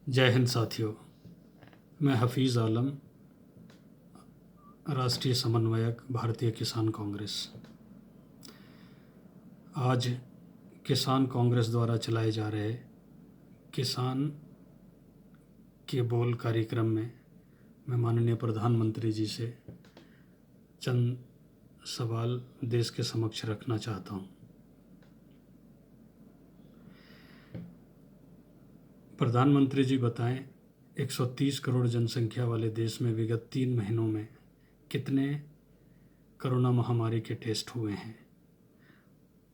जय हिंद साथियों। मैं हफीज़ आलम, राष्ट्रीय समन्वयक, भारतीय किसान कांग्रेस। आज किसान कांग्रेस द्वारा चलाए जा रहे किसान के बोल कार्यक्रम में मैं माननीय प्रधानमंत्री जी से चंद सवाल देश के समक्ष रखना चाहता हूँ। प्रधानमंत्री जी बताएं, 130 करोड़ जनसंख्या वाले देश में विगत 3 महीनों में कितने कोरोना महामारी के टेस्ट हुए हैं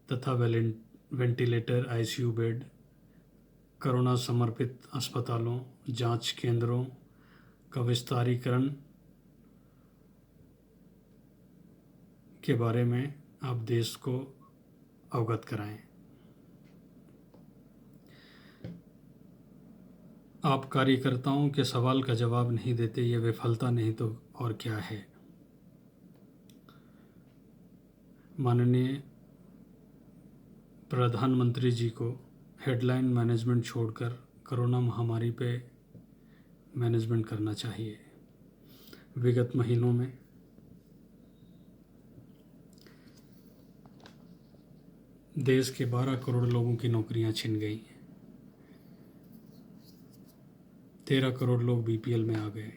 तथा वेंटिलेटर, आईसीयू बेड, कोरोना समर्पित अस्पतालों, जांच केंद्रों का विस्तारीकरण के बारे में आप देश को अवगत कराएं। आप कार्यकर्ताओं के सवाल का जवाब नहीं देते, ये विफलता नहीं तो और क्या है। माननीय प्रधानमंत्री जी को हेडलाइन मैनेजमेंट छोड़कर कोरोना महामारी पे मैनेजमेंट करना चाहिए। विगत महीनों में देश के 12 करोड़ लोगों की नौकरियां छिन गई, 13 करोड़ लोग बीपीएल में आ गए,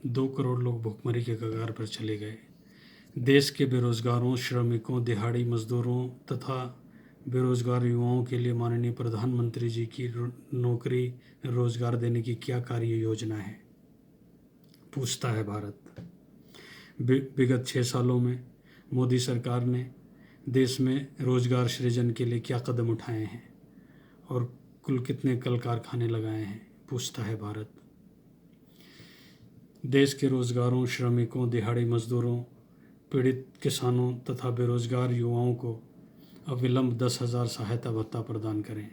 2 करोड़ लोग भुखमरी के कगार पर चले गए। देश के बेरोजगारों, श्रमिकों, दिहाड़ी मजदूरों तथा बेरोजगार युवाओं के लिए माननीय प्रधानमंत्री जी की नौकरी रोजगार देने की क्या कार्य योजना है, पूछता है भारत। विगत 6 सालों में मोदी सरकार ने देश में रोजगार सृजन के लिए क्या कदम उठाए हैं और कुल कितने कल कारखाने लगाए हैं, पूछता है भारत। देश के रोजगारों, श्रमिकों, दिहाड़ी मजदूरों, पीड़ित किसानों तथा बेरोजगार युवाओं को अविलंब 10,000 सहायता भत्ता प्रदान करें।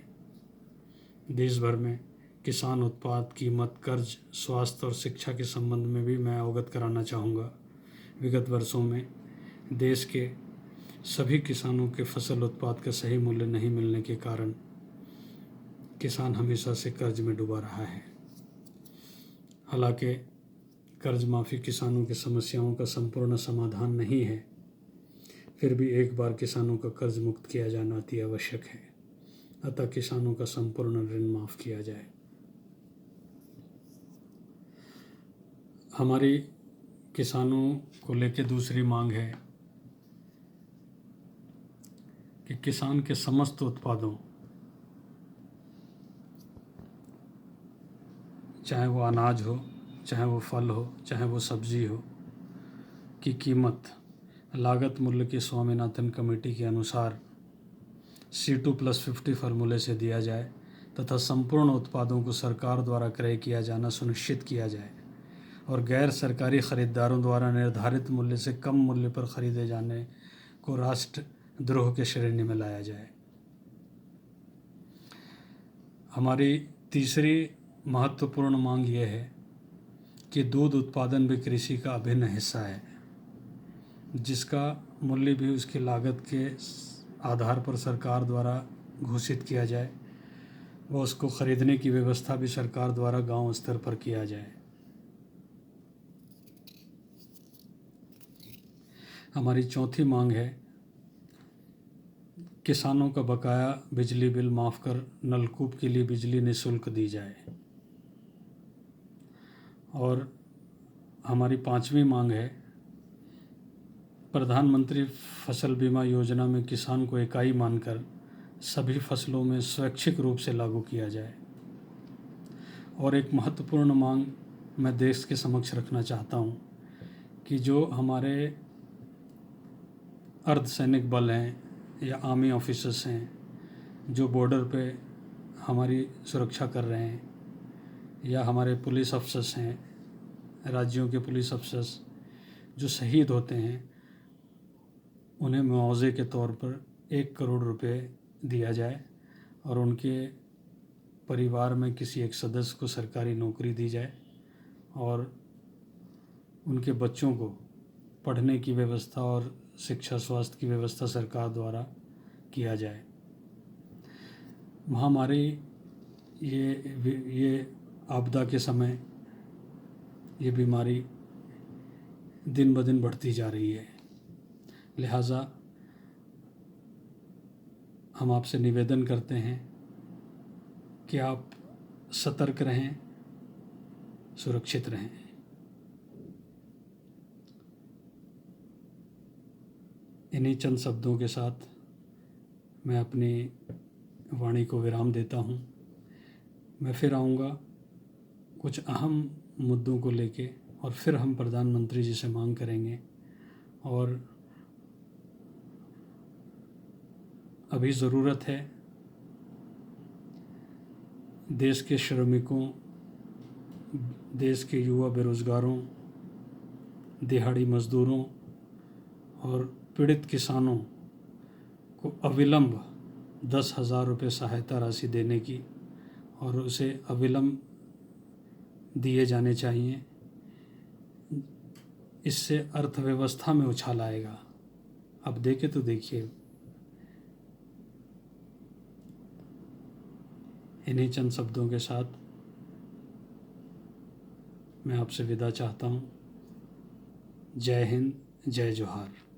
देश भर में किसान उत्पाद, कीमत, कर्ज, स्वास्थ्य और शिक्षा के संबंध में भी मैं अवगत कराना चाहूँगा। विगत वर्षों में देश के सभी किसानों के फसल उत्पाद का सही मूल्य नहीं मिलने के कारण किसान हमेशा से कर्ज में डूबा रहा है। हालांकि कर्ज माफ़ी किसानों की समस्याओं का संपूर्ण समाधान नहीं है, फिर भी एक बार किसानों का कर्ज मुक्त किया जाना अति आवश्यक है। अतः किसानों का संपूर्ण ऋण माफ़ किया जाए। हमारी किसानों को लेकर दूसरी मांग है कि किसान के समस्त उत्पादों, चाहे वो अनाज हो, चाहे वो फल हो, चाहे वो सब्जी हो, की कीमत लागत मूल्य की स्वामीनाथन कमेटी के अनुसार C2+50 फार्मूले से दिया जाए तथा संपूर्ण उत्पादों को सरकार द्वारा क्रय किया जाना सुनिश्चित किया जाए और गैर सरकारी खरीदारों द्वारा निर्धारित मूल्य से कम मूल्य पर खरीदे जाने को राष्ट्रद्रोह के श्रेणी में लाया जाए। हमारी तीसरी महत्वपूर्ण मांग यह है कि दूध उत्पादन भी कृषि का अभिन्न हिस्सा है, जिसका मूल्य भी उसकी लागत के आधार पर सरकार द्वारा घोषित किया जाए व उसको खरीदने की व्यवस्था भी सरकार द्वारा गांव स्तर पर किया जाए। हमारी चौथी मांग है किसानों का बकाया बिजली बिल माफ़ कर नलकूप के लिए बिजली निःशुल्क दी जाए। और हमारी पांचवी मांग है प्रधानमंत्री फसल बीमा योजना में किसान को इकाई मानकर सभी फसलों में स्वैच्छिक रूप से लागू किया जाए। और एक महत्वपूर्ण मांग मैं देश के समक्ष रखना चाहता हूँ कि जो हमारे अर्धसैनिक बल हैं या आर्मी ऑफिसर्स हैं जो बॉर्डर पे हमारी सुरक्षा कर रहे हैं, या हमारे पुलिस अफसर्स हैं, राज्यों के पुलिस अफसर्स जो शहीद होते हैं, उन्हें मुआवजे के तौर पर 1 करोड़ रुपए दिया जाए और उनके परिवार में किसी एक सदस्य को सरकारी नौकरी दी जाए और उनके बच्चों को पढ़ने की व्यवस्था और शिक्षा स्वास्थ्य की व्यवस्था सरकार द्वारा किया जाए। महामारी ये आपदा के समय ये बीमारी दिन ब दिन बढ़ती जा रही है। लिहाजा हम आपसे निवेदन करते हैं कि आप सतर्क रहें, सुरक्षित रहें। इन्हीं चंद शब्दों के साथ मैं अपनी वाणी को विराम देता हूँ। मैं फिर आऊँगा कुछ अहम मुद्दों को लेके, और फिर हम प्रधानमंत्री जी से मांग करेंगे। और अभी ज़रूरत है देश के श्रमिकों, देश के युवा बेरोज़गारों, दिहाड़ी मज़दूरों और पीड़ित किसानों को अविलंब 10,000 रुपये सहायता राशि देने की, और उसे अविलंब दिए जाने चाहिए। इससे अर्थव्यवस्था में उछाल आएगा। अब देखे तो देखिए। इन्हीं चंद शब्दों के साथ मैं आपसे विदा चाहता हूँ। जय हिंद, जय जोहार।